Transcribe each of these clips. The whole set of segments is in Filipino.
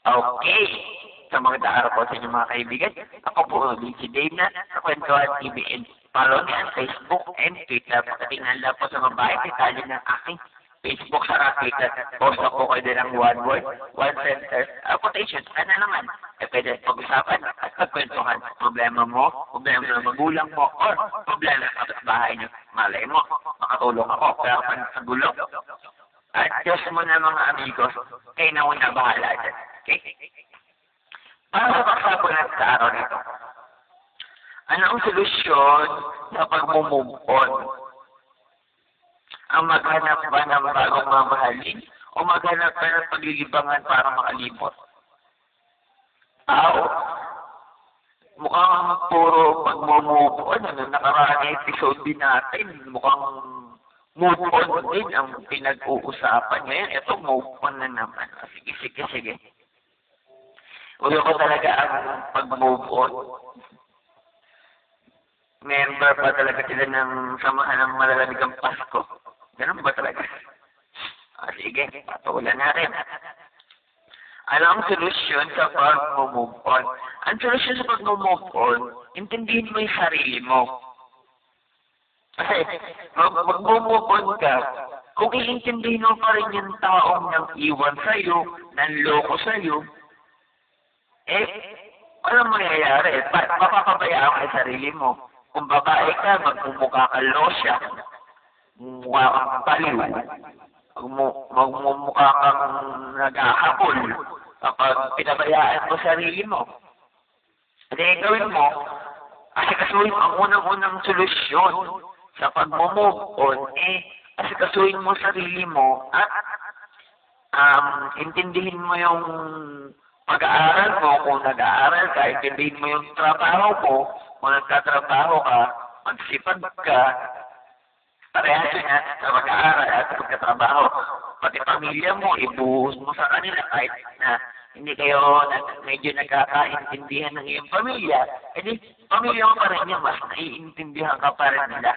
Okay. Sa magandang araw po sa inyo mga kaibigan. Ako po si Dave na sa Kwentuhan TV and follow niya ang Facebook and Twitter. Pagkatingnan lang po sa babae, detalye ng aking Facebook sa Twitter. Post po kayo din ng one word, one sentence, quotation. Ano naman? Pwede pag-usapan at pagkwentuhan. Problema mo, problema ng magulang mo, or problema sa bahay niyo. Malay mo, makatulong ako. Pero kung sa gulo, at Diyos mo na mga amigos, kayo na una bahala dyan. Okay? Para sa pagsapon natin sa araw nito, ano ang solusyon sa pag-move on? Ang maghanap ba ng bagong mamahalin o maghanap ba ng paglilibangan para makalimot? Mukhang puro pag-move on. Nakaraan episode din natin, mukhang move on din ang pinag-uusapan ngayon. Ito, move on na naman. Sige. Ulo ko talaga ang pag-move on. Member pa talaga sila ng samahan ng malalagang Pasko. Ganun ba talaga? Sige, patulan natin. Ano ang solusyon sa pag-move on? Ang solusyon sa pag-move on, intindihin mo yung sarili mo. Kasi, mag-move on ka, kung iintindihin mo pa rin yung taong nang iwan sa'yo, nanloko sa'yo, walang mangyayari. Mapapabayaan ka sa sarili mo. Kung babae ka, magmumukha ka losya, mukha kang baliw, magmumukha kang nag-aakapol kapag pinabayaan mo sarili mo. At gawin mo, asikasuhin mo ang unang-unang solusyon sa pag-move on, asikasuhin mo sarili mo at intindihin mo yung pag-aaral mo, kung nag-aaral ka, intindihin mo yung trabaho mo, kung nagtatrabaho ka, magsipag ka, parehas niya sa pag-aaral at sa pagkatrabaho. Pati pamilya mo, ibuhos mo sa kanila kahit na hindi kayo medyo nagkakaintindihan ng iyong pamilya, edi pamilya mo pa rin niya, mas naiintindihan ka pa rin nila.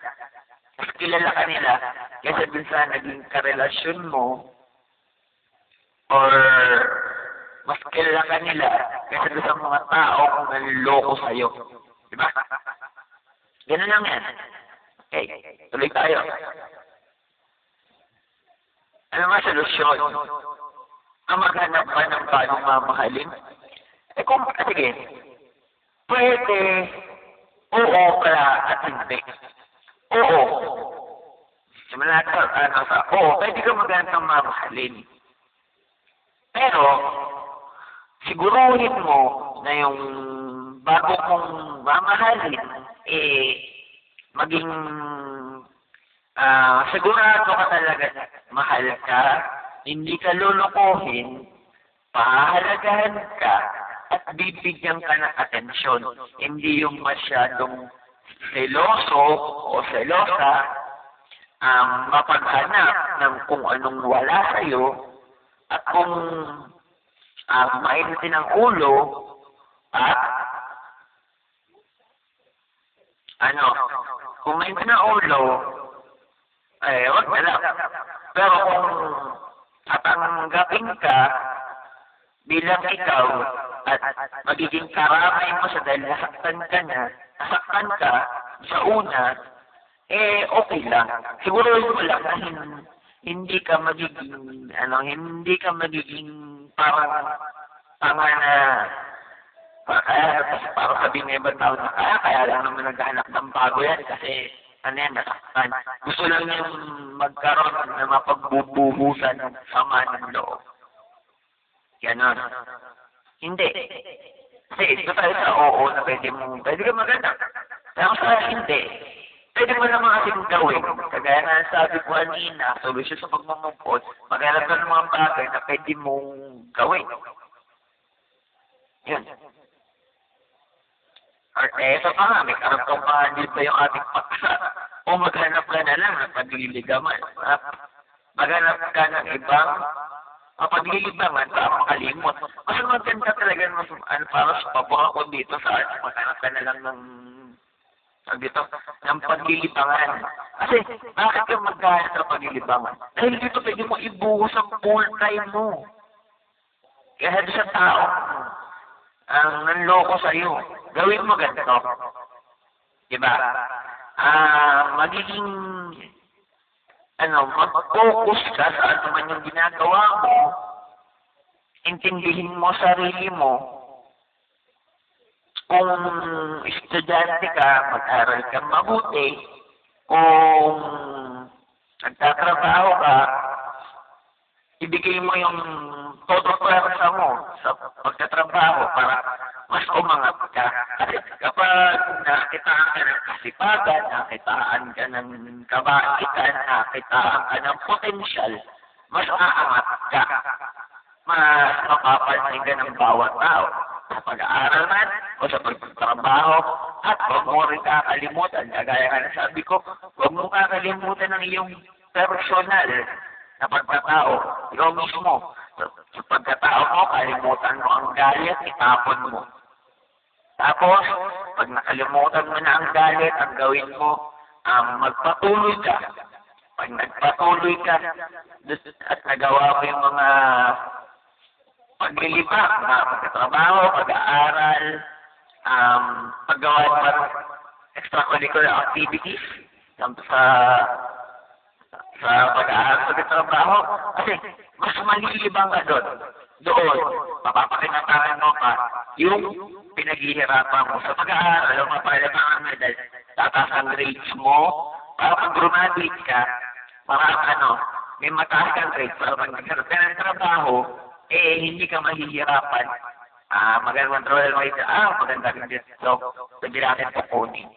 Mas kilala ka nila kaysa dun sa naging karelasyon mo or mas kilala ka nila kaysa dun sa mga taong nanloko sa'yo. Diba? Ganun lang yan. Okay, tuloy tayo. Ano nga solusyon? Ang maghanap ba ng bagong mamahalin? Sige, pwede, oo pala at hindi. Oo. Simula natin, pwede ka maghanap ng mamahalin. Pero, siguruhin mo na yung bago mong mamahalin, maging sigurado ka talaga na mahal ka, hindi ka lulukuhin, pahalagahan ka, at bibigyan ka ng atensyon. Hindi yung masyadong seloso o selosa, mapaghanap ng kung anong wala sa'yo, at kung mainitin ang ulo, kung mainitin ang ulo, wag na lang. Pero kung tatanggapin ka bilang ikaw at magiging karamay mo sa dahil nasaktan ka sa una, okay lang. Siguro mo lang na hindi ka magiging parang para sabihin ng ibang tao na kaya lang naman naghahanap ng bago yan kasi nasaktan. Gusto lang yung magkaroon na mapagbubuhusan ng sama ng loob. Ganon. Hindi. Kasi ito tayo sa oo na pwede ka maganda. Pero sa hindi. Pwede mo naman kasing gawin. Kagaya na sabi ko kanina, solusyon sa pagmamupot, maghanap ka ng mga bagay na pwede mong gawin. Yun. Ito pa nga, may karapang pahandil pa yung ating paksa. O maghanap ka na lang ng pagliligaman. Maghanap ka ng ibang pagliligaman para makalimot. Mas maganda talaga para sa pabura ko dito sa atin. Maghanap ka na lang ng paglilibangan. Kasi, bakit ka maghanap ng paglilibangan? Dahil dito pwede mo ibuhos ang full time mo. Kaya doon sa tao ang nanloko sa'yo, gawin mo ganito. Diba? Magiging, mag-focus ka sa ano man yung ginagawa mo, intindihin mo sarili mo. Kung estudyante ka, mag-aral ka mabuti. Kung nagtatrabaho ka, ibigay mo yung todo pwersa mo sa pagtatrabaho para mas umangat ka. Kasi kapag nakitaan ka ng kasipagan, nakitaan ka ng kabaitan, nakitaan ka ng potensyal, mas aangat ka. Mas mapapansin ka ng bawat tao sa pag-aaral man o sa pagtatrabaho, at huwag mo rin kakalimutan, kagaya ka na sabi ko, huwag mo kakalimutan ng iyong personal na pagkatao. Ikaw mismo, sa pagkatao mo, kalimutan mo ang galit, itapon mo. Tapos, pag nakalimutan mo na ang galit, ang gawin mo, magpatuloy ka. Pag nagpatuloy ka at nagawa mo yung mga paglilibak na pagkatrabaho, pag-aaral, paggawa ng extracurricular activities, sa pag-aaral, pagkatrabaho, kasi mas malilibang ka doon, mapapakinatangan mo pa yung pinaghihirapan mo sa pag-aaral, mapapalabangan mo dahil tataas ang grades mo, para pag graduate ka, may mataas kang grades, para pag nagkaroon ka ng trabaho, hindi ka mahihirapan. Magandang control mo ito, maganda rin dito, so, pwede natin kukunin.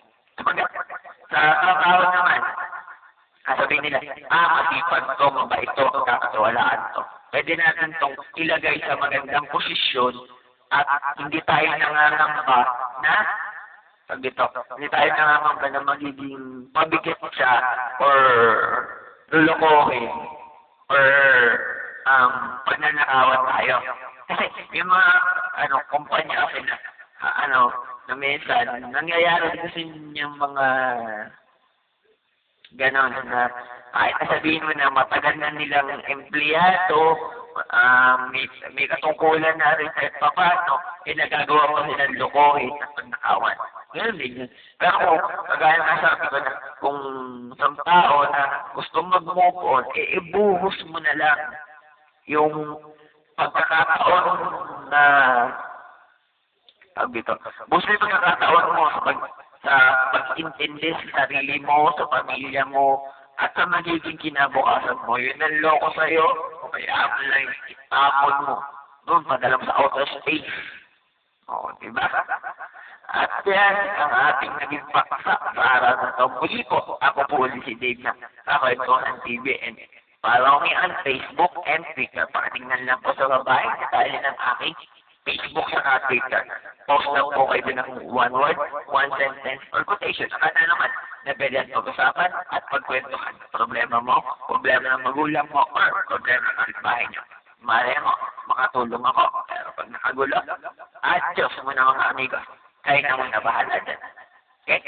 Sa trabaho naman, sabihin nila, masipag to, mabait to, kakatawalaan to. Pwede natin itong ilagay sa magandang posisyon at hindi tayo nangangamba na, hindi tayo nangangamba na magiging mabigat siya or lulukohin or pagnanakawan tayo. Kasi yung mga kumpanya kasi na minsan, nangyayari kasi yung mga ganon na kahit sabihin mo na matagal na nilang empleyado, may katungkulan na rin sa papano, nagagawa mo silang lukohin at pagnakawan. Ganun din yun. Pero kagaya na sabi ko na kung isang tao na gusto mag-move on, ibuhos mo na lang yung pagkakataon na buhos mo yung pagkakataon mo sa pag-intindi sa sarili mo, sa pamilya mo, at sa magiging kinabukasan mo. Yun ang loko sa'yo, o kaya mo lang itapon mo. Doon, padala mo sa outer space. O, diba? At yan ang ating naging paksa sa araw na ito. Muli po, ako po ulit si Dave na Kakwentuhan TVN. Follow me on Facebook and Twitter. Patingnan lang po sa babae, detalye ng aking Facebook sa Twitter. Post lang po kayo ng one word, one sentence, or quotation. Saka na naman na pwede at pag-usapan at pagkwentuhan. Problema mo, problema ng magulang mo, or problema ng kapitbahay nyo. Malay mo, makatulong ako. Pero pag nakagulo, Diyos mo na mga amigo. Kayo na muna bahala dyan. Okay?